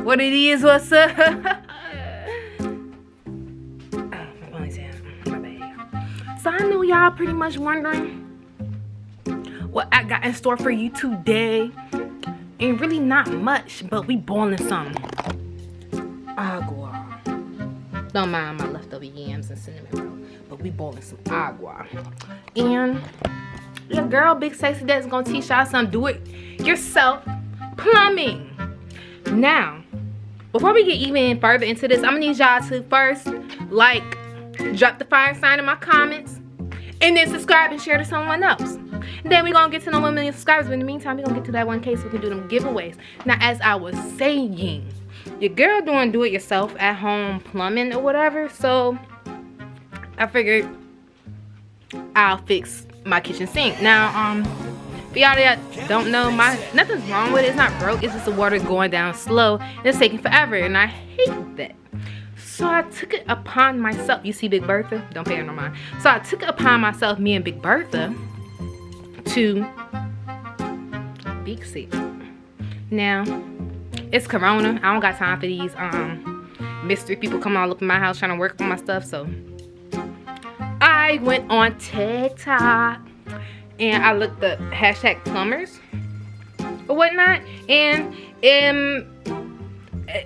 What it is, what's up? So I know y'all pretty much wondering what I got in store for you today. Ain't really not much, but we boiling some agua. Don't mind my leftover yams and cinnamon roll, but we boiling some agua. And your girl, Big Sexy Dad's gonna teach y'all some do-it-yourself plumbing. Now, before we get even further into this, I'm gonna need y'all to first like, drop the fire sign in my comments, and then subscribe and share to someone else. Then we're gonna get to know 1 million subscribers, but in the meantime, we're gonna get to that 1K so we can do them giveaways. Now, as I was saying, your girl doing do-it-yourself at home plumbing or whatever, so I figured I'll fix my kitchen sink. Now, for y'all that don't know, nothing's wrong with it. It's not broke. It's just the water going down slow and it's taking forever, and I hate that. So I took it upon myself. You see Big Bertha? Don't pay her no mind. So I took it upon myself, me and Big Bertha, to fix it. Now, it's Corona. I don't got time for these mystery people coming all up in my house trying to work on my stuff. So I went on TikTok and I looked up hashtag plumbers or whatnot. And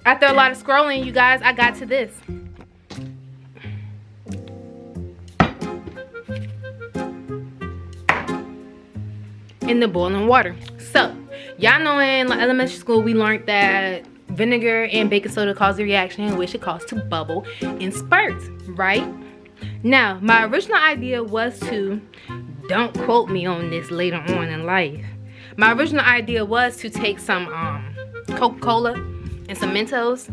after a lot of scrolling, you guys, I got to this. In the boiling water. So, y'all know in elementary school we learned that vinegar and baking soda cause a reaction in which it causes to bubble in spurts, right? Now, my original idea was to, don't quote me on this later on in life. My original idea was to take some Coca-Cola and some Mentos,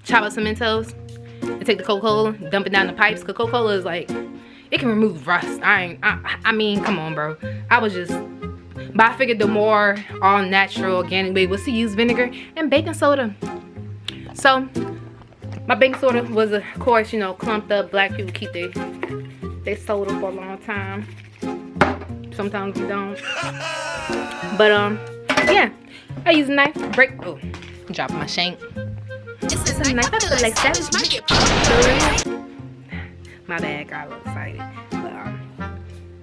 chop up some Mentos, and take the Coca-Cola, dump it down the pipes. Cause Coca-Cola is like, it can remove rust. I mean, come on, bro. But I figured the more all-natural, organic way was to use vinegar and baking soda. So, my baking soda was, of course, you know, clumped up. Black people keep their soda for a long time. Sometimes you don't. But, yeah. I use a knife, drop my shank. It's a knife, I feel like savage. My bad, got a little excited.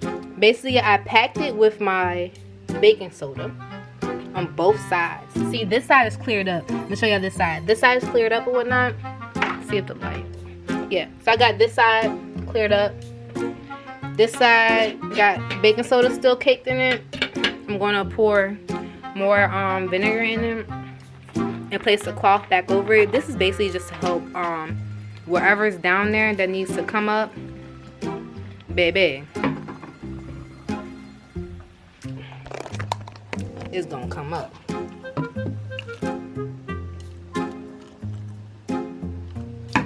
But, basically, I packed it with my baking soda on both sides. See, this side is cleared up. Let me show you this side. This side is cleared up or whatnot. See if the light. Yeah, so I got this side cleared up. This side got baking soda still caked in it. I'm going to pour more vinegar in it and place the cloth back over it. This is basically just to help whatever's down there that needs to come up, baby, it's gonna come up.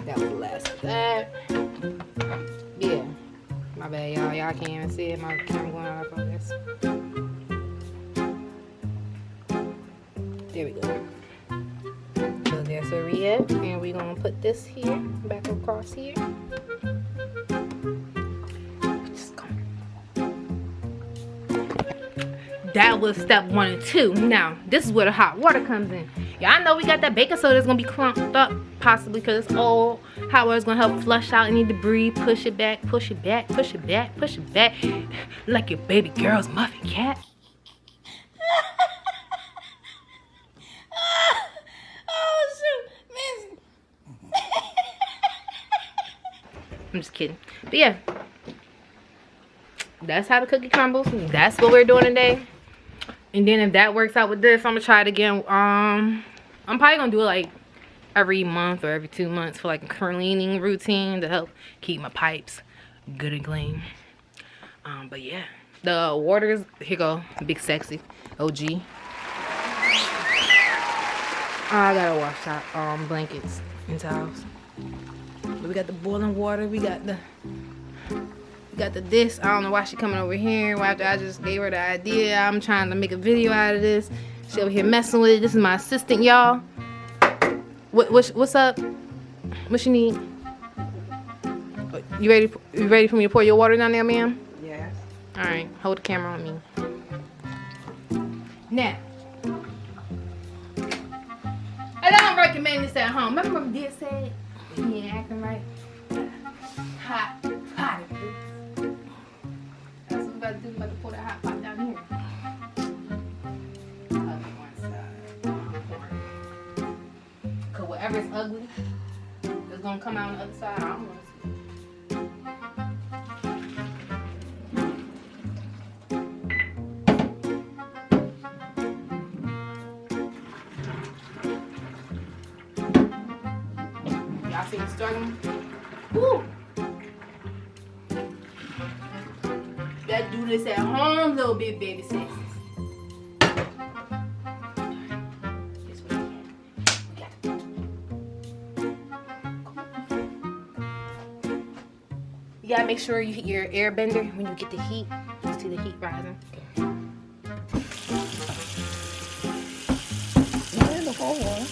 That was the last of that. Yeah, my bad, y'all. Y'all can't even see it. My camera going out of focus. There we go. So there's a rib, and we're gonna put this here, back across here. That was step 1 and 2. Now, this is where the hot water comes in. Y'all know we got that baking soda that's gonna be clumped up, possibly because it's old. Hot water's gonna help flush out any debris, push it back, push it back, push it back, push it back, like your baby girl's muffin cat. Oh shoot, man. I'm just kidding. But yeah, that's how the cookie crumbles. That's what we're doing today. And then if that works out with this, I'm gonna try it again. I'm probably gonna do it like every month or every 2 months for like a cleaning routine to help keep my pipes good and clean. But yeah, the waters, here go Big Sexy OG. I gotta wash out blankets and towels. But we got the boiling water. We got the this. I don't know why she coming over here after I just gave her the idea. I'm trying to make a video out of this. She over here messing with it. This is my assistant, y'all. What's up? What you need? You ready for me to pour your water down there, ma'am? Yes. All right. Hold the camera on me. Now, maintenance at home. Remember when Dad said he ain't acting right? Hot pot. That's what we about to do. We about to pour that hot pot down here. Other one side. Cause whatever's ugly is gonna come out on the other side. I don't want to see it. Y'all see me struggling? Woo! Gotta do this at home, little bit, baby sexes. This way. We got it. You gotta make sure you hit your air bender when you get the heat. You see the heat rising. Yeah, the whole one.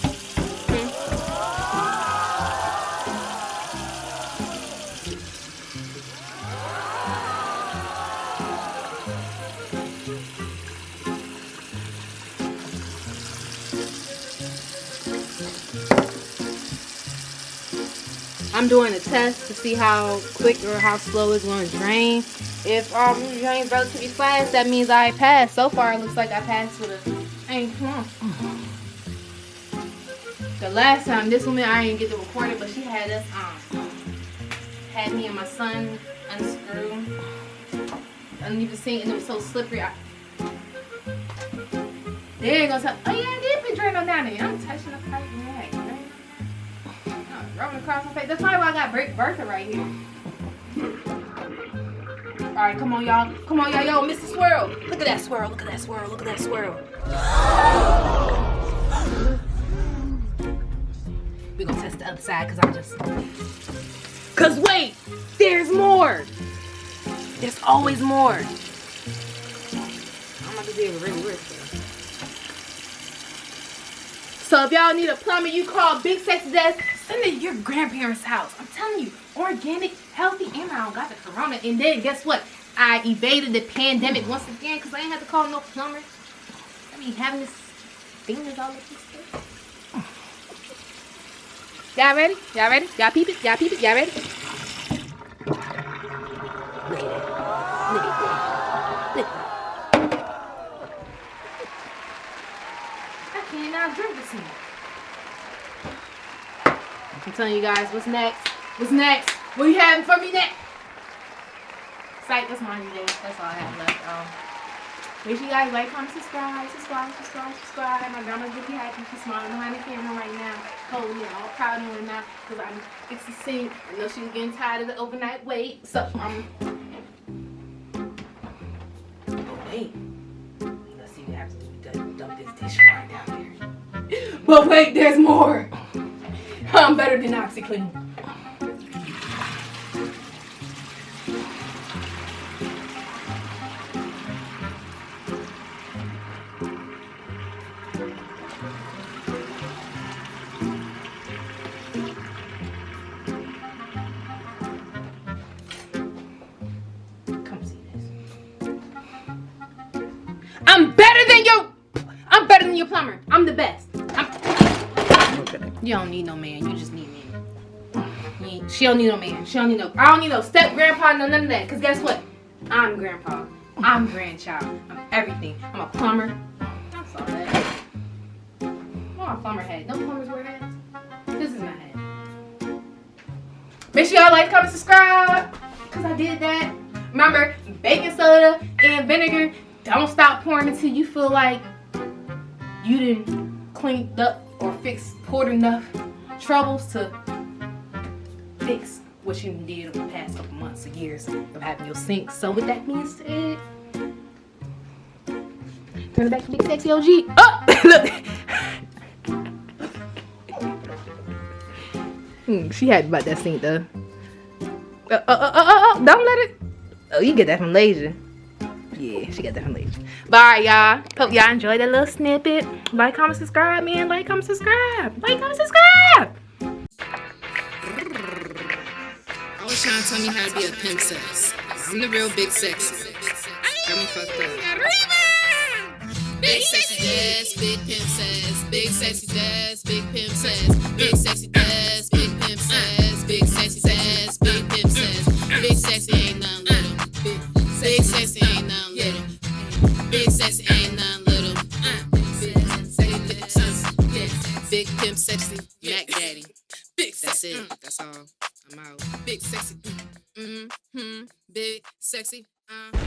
I'm doing a test to see how quick or how slow it's going to drain. If it drains relatively fast, that means I passed. So far, it looks like I passed with a. Hey, come on. The last time, this woman, I didn't get to record it, but she had us had me and my son unscrew underneath the sink, and it was so slippery. They ain't gonna tell. Oh yeah, it did be draining down there. I'm touching the pipe in the heck, right? Rubbing across my face. That's probably why I got Bertha right here. Alright, come on, y'all. Come on, y'all. Yo, Mr. Swirl. Look at that swirl. Look at that swirl. Look at that swirl. We're gonna test the other side Cause wait, there's more. There's always more. I'm not gonna be able to really work this. So if y'all need a plumber, you call Big Sexy Des. Send it to your grandparents' house. I'm telling you, organic, healthy, and I don't got the corona. And then guess what? I evaded the pandemic once again because I ain't have to call no plumber. I mean, having this fingers all over this stuff. Y'all ready? Y'all ready? Y'all peep it? Y'all peep it? Y'all ready? Look at that. Look at that. Look. I cannot drink this anymore. I'm telling you guys, what's next? What's next? What are you having for me next? Psych, that's mine today. That's all I have left. Make sure you guys like, comment, subscribe. My grandma's really happy. She's smiling behind the camera right now. Holding it all proud of her now. Because I'm fixing to sing. I know she was getting tired of the overnight wait. So, wait. Let's see what happens when we dump this dish right down there. But wait, there's more. I'm better than OxyClean. Come see this. I'm better than your plumber. I'm the best. You don't need no man. You just need me. She don't need no man. She don't need no. I don't need no step grandpa. No none of that. Cause guess what? I'm grandpa. I'm grandchild. I'm everything. I'm a plumber. That's all that. I'm a plumber head. No plumbers wear hats. This is my head. Make sure y'all like, comment, subscribe. Cause I did that. Remember, baking soda and vinegar. Don't stop pouring until you feel like you didn't cleaned up or poured enough troubles to fix what you did over the past couple months or years of having your sink. So with that being said, turn it back to Big Sexy OG. Oh, look. She happy about that sink though. Don't let it. Oh, you get that from Malaysia. Yeah, she got that from Malaysia. Bye, y'all. Hope y'all enjoyed that little snippet. Like, comment, subscribe, man. Like, comment, subscribe. Like, comment, subscribe. Always trying to tell me how to be a pimp sex. I'm the real Big Sexy. Got me fucked up. Big Sexy Des, Big Pimp Says. Big Sexy Des, Big Pimp Says. nine little. Big pimp sexy, Mac Daddy. That's it. That's all. I'm out. Big sexy. Big sexy.